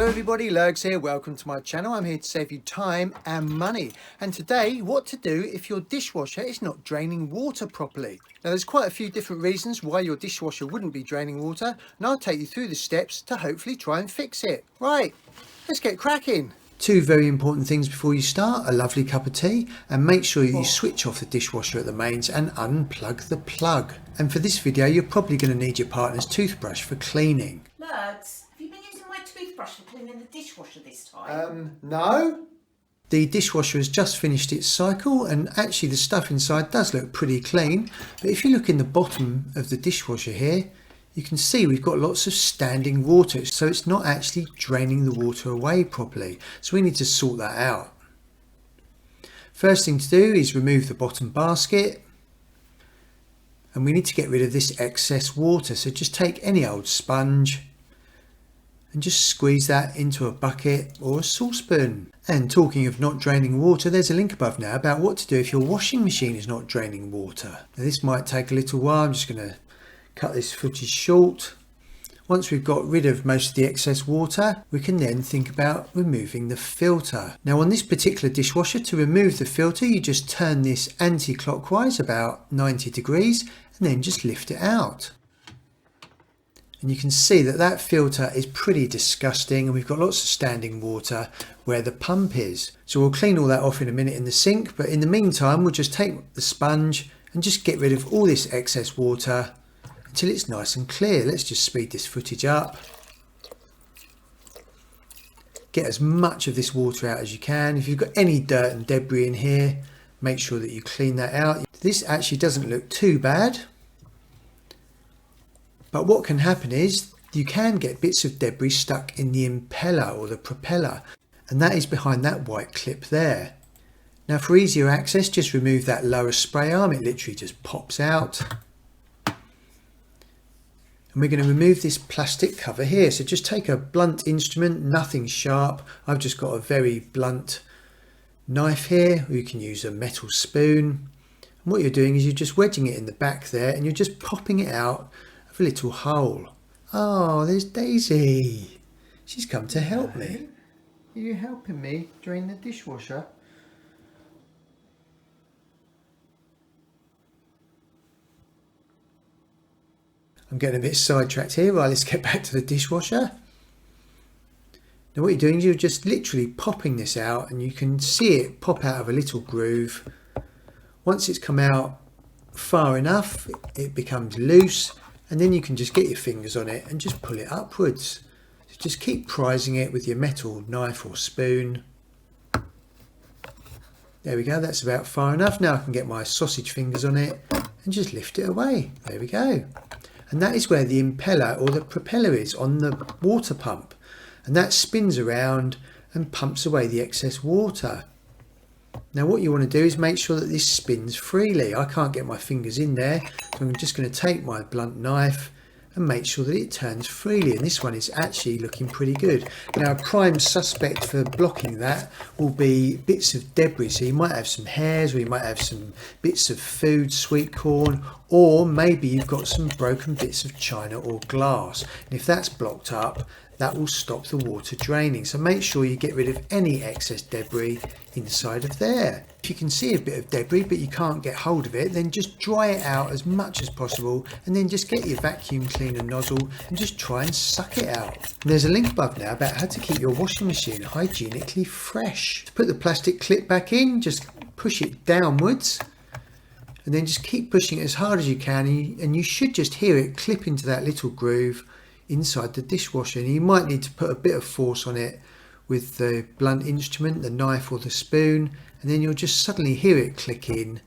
Hello everybody, Lurgs here, welcome to my channel. I'm here to save you time and money. And today, what to do if your dishwasher is not draining water properly. Now there's quite a few different reasons why your dishwasher wouldn't be draining water, and I'll take you through the steps to hopefully try and fix it. Right, let's get cracking. Two very important things before you start: a lovely cup of tea, and make sure you switch off the dishwasher at the mains and unplug the plug. And for this video, you're probably going to need your partner's toothbrush for cleaning. Lurgs, have you been using my toothbrush for cleaning the dishwasher this time? No. The dishwasher has just finished its cycle, and actually the stuff inside does look pretty clean. But if you look in the bottom of the dishwasher here, you can see we've got lots of standing water, so it's not actually draining the water away properly. So we need to sort that out. First thing to do is remove the bottom basket, and we need to get rid of this excess water. So just take any old sponge and just squeeze that into a bucket or a saucepan. And talking of not draining water, there's a link above now about what to do if your washing machine is not draining water. Now this might take a little while. I'm just going to cut this footage short. Once we've got rid of most of the excess water, we can then think about removing the filter. Now on this particular dishwasher, to remove the filter, you just turn this anti-clockwise about 90 degrees and then just lift it out. And you can see that that filter is pretty disgusting, and we've got lots of standing water where the pump is. So we'll clean all that off in a minute in the sink, but in the meantime we'll just take the sponge and just get rid of all this excess water until it's nice and clear. Let's just speed this footage up. Get as much of this water out as you can. If you've got any dirt and debris in here, make sure that you clean that out. This actually doesn't look too bad. But what can happen is you can get bits of debris stuck in the impeller or the propeller, and that is behind that white clip there. Now for easier access, just remove that lower spray arm. It literally just pops out. And we're going to remove this plastic cover here. So just take a blunt instrument, nothing sharp. I've just got a very blunt knife here. You can use a metal spoon. And what you're doing is you're just wedging it in the back there, and you're just popping it out of a little hole. Oh, there's Daisy. She's come to help me. Are you helping me drain the dishwasher? I'm getting a bit sidetracked here. Right, let's get back to the dishwasher. Now what you're doing is you're just literally popping this out, and you can see it pop out of a little groove. Once it's come out far enough, it becomes loose, and then you can just get your fingers on it and just pull it upwards. So just keep prising it with your metal knife or spoon. There we go, that's about far enough. Now I can get my sausage fingers on it and just lift it away. There we go. And that is where the impeller or the propeller is on the water pump, and that spins around and pumps away the excess water. Now what you want to do is make sure that this spins freely. I can't get my fingers in there, so I'm just going to take my blunt knife and make sure that it turns freely, and this one is actually looking pretty good. Now a prime suspect for blocking that will be bits of debris. So you might have some hairs, or you might have some bits of food, sweet corn, or maybe you've got some broken bits of china or glass. And if that's blocked up, that will stop the water draining. So make sure you get rid of any excess debris inside of there. If you can see a bit of debris but you can't get hold of it, then just dry it out as much as possible, and then just get your vacuum cleaner nozzle and just try and suck it out. And there's a link above now about how to keep your washing machine hygienically fresh. To put the plastic clip back in, just push it downwards, and then just keep pushing it as hard as you can, and you should just hear it clip into that little groove inside the dishwasher. And you might need to put a bit of force on it with the blunt instrument, the knife or the spoon, and then you'll just suddenly hear it click in.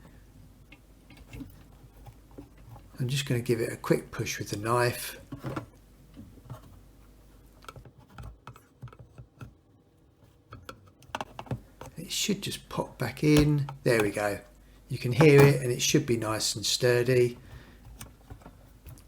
I'm just going to give it a quick push with the knife. It should just pop back in. There we go. You can hear it, and it should be nice and sturdy.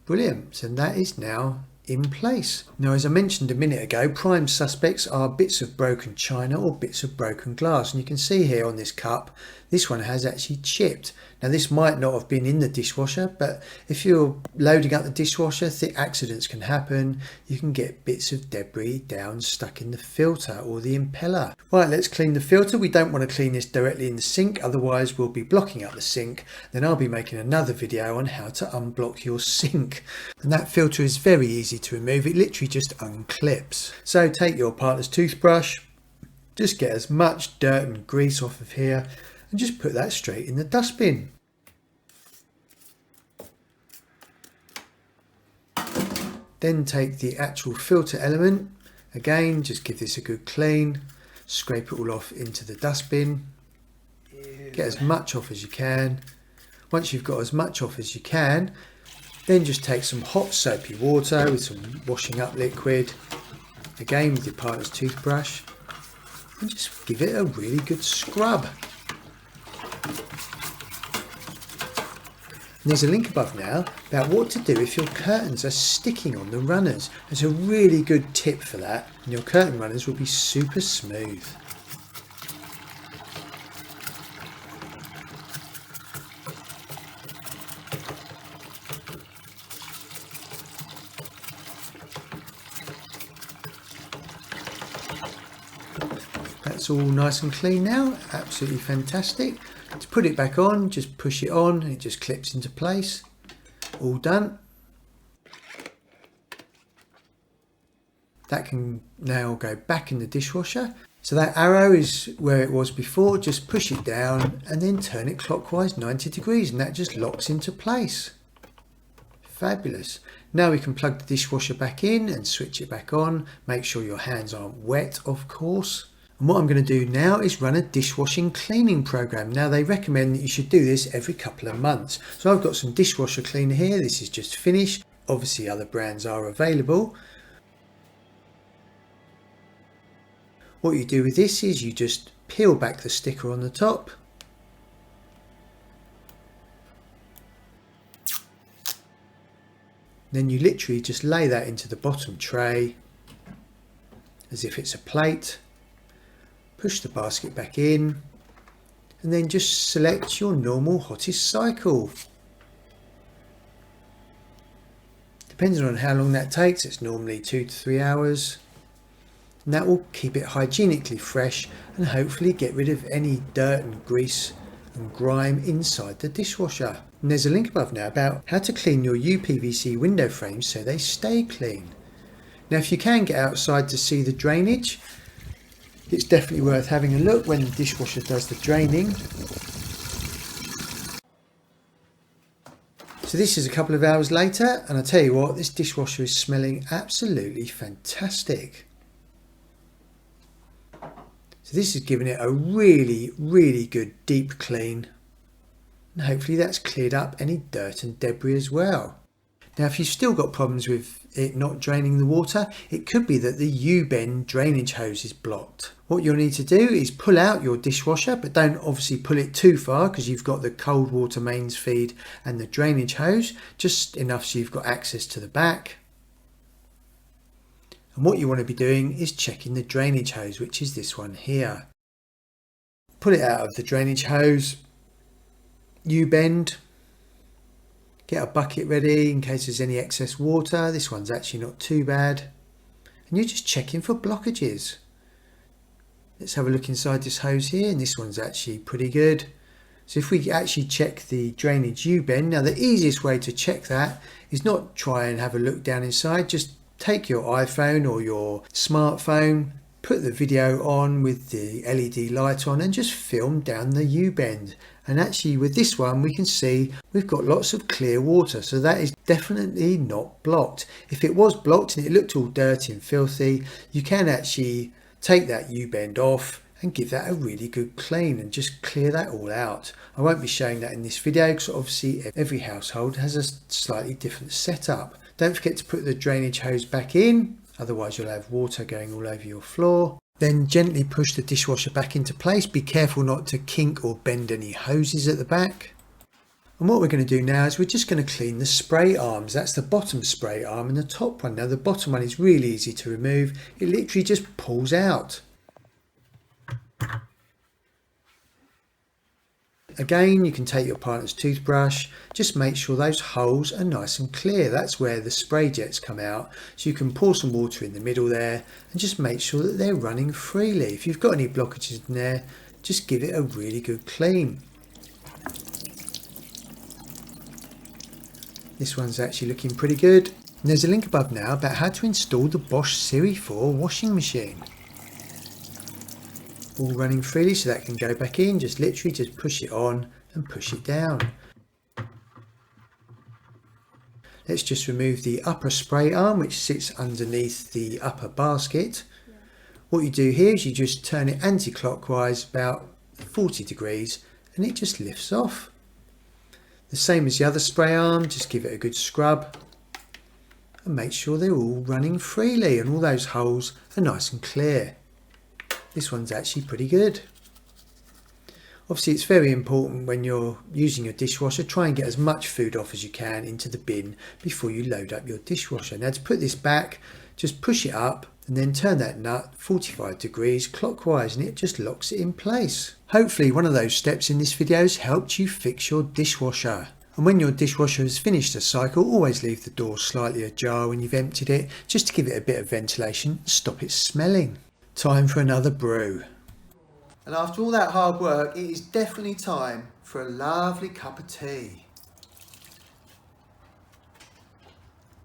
Brilliant. And that is now in place. Now, as I mentioned a minute ago, prime suspects are bits of broken china or bits of broken glass, and you can see here on this cup, this one has actually chipped. Now this might not have been in the dishwasher, but if you're loading up the dishwasher, accidents can happen. You can get bits of debris down stuck in the filter or the impeller. Right, let's clean the filter. We don't want to clean this directly in the sink, otherwise we'll be blocking up the sink. Then I'll be making another video on how to unblock your sink. And that filter is very easy to remove. It literally just unclips. So take your partner's toothbrush, just get as much dirt and grease off of here and just put that straight in the dustbin. Then take the actual filter element, again just give this a good clean, scrape it all off into the dustbin, get as much off as you can. Once you've got as much off as you can, then just take some hot soapy water with some washing up liquid, again with your partner's toothbrush, and just give it a really good scrub. And there's a link above now about what to do if your curtains are sticking on the runners. There's a really good tip for that, and your curtain runners will be super smooth. That's all nice and clean now, absolutely fantastic. To put it back on, just push it on and it just clips into place. All done. That can now go back in the dishwasher. So that arrow is where it was before, just push it down and then turn it clockwise 90 degrees and that just locks into place. Fabulous. Now we can plug the dishwasher back in and switch it back on. Make sure your hands aren't wet, of course. And what I'm going to do now is run a dishwashing cleaning program. Now they recommend that you should do this every couple of months. So I've got some dishwasher cleaner here. This is just finished. Obviously other brands are available. What you do with this is you just peel back the sticker on the top. Then you literally just lay that into the bottom tray as if it's a plate. Push the basket back in and then just select your normal hottest cycle. Depending on how long that takes, it's normally 2 to 3 hours. And that will keep it hygienically fresh and hopefully get rid of any dirt and grease and grime inside the dishwasher. And there's a link above now about how to clean your UPVC window frames so they stay clean. Now if you can get outside to see the drainage, it's definitely worth having a look when the dishwasher does the draining. So this is a couple of hours later and I tell you what, this dishwasher is smelling absolutely fantastic. So this is giving it a really good deep clean and hopefully that's cleared up any dirt and debris as well. Now if you've still got problems with it not draining the water, it could be that the U-bend drainage hose is blocked. What you'll need to do is pull out your dishwasher, but don't obviously pull it too far because you've got the cold water mains feed and the drainage hose, just enough so you've got access to the back. And what you want to be doing is checking the drainage hose, which is this one here. Pull it out of the drainage hose, U-bend, get a bucket ready in case there's any excess water. This one's actually not too bad. And you're just checking for blockages. Let's have a look inside this hose here, and this one's actually pretty good. So if we actually check the drainage U-bend, now the easiest way to check that is not try and have a look down inside, just take your iPhone or your smartphone, put the video on with the LED light on and just film down the U-bend. And actually with this one we can see we've got lots of clear water, so that is definitely not blocked. If it was blocked and it looked all dirty and filthy, you can actually take that U-bend off and give that a really good clean and just clear that all out. I won't be showing that in this video because obviously every household has a slightly different setup. Don't forget to put the drainage hose back in, otherwise you'll have water going all over your floor. Then gently push the dishwasher back into place. Be careful not to kink or bend any hoses at the back. And what we're going to do now is we're just going to clean the spray arms. That's the bottom spray arm and the top one. Now the bottom one is really easy to remove. It literally just pulls out. Again, you can take your partner's toothbrush, just make sure those holes are nice and clear. That's where the spray jets come out. So you can pour some water in the middle there and just make sure that they're running freely. If you've got any blockages in there, just give it a really good clean. This one's actually looking pretty good. And there's a link above now about how to install the Bosch Series 4 washing machine. All running freely, so that can go back in. Just literally just push it on and push it down. Let's just remove the upper spray arm, which sits underneath the upper basket. What you do here is you just turn it anti-clockwise about 40 degrees and it just lifts off. The same as the other spray arm, just give it a good scrub and make sure they're all running freely and all those holes are nice and clear. This one's actually pretty good. Obviously it's very important when you're using your dishwasher, try and get as much food off as you can into the bin before you load up your dishwasher. Now to put this back, just push it up and then turn that nut 45 degrees clockwise and it just locks it in place. Hopefully one of those steps in this video has helped you fix your dishwasher. And when your dishwasher has finished a cycle, always leave the door slightly ajar when you've emptied it, just to give it a bit of ventilation and stop it smelling. Time for another brew. And after all that hard work, it is definitely time for a lovely cup of tea.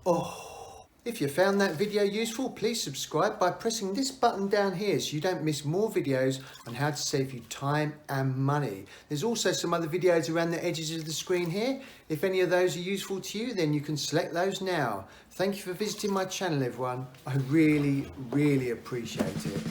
Oh, if you found that video useful, please subscribe by pressing this button down here so you don't miss more videos on how to save you time and money. There's also some other videos around the edges of the screen here. If any of those are useful to you, then you can select those now. Thank you for visiting my channel, everyone. I really, really appreciate it.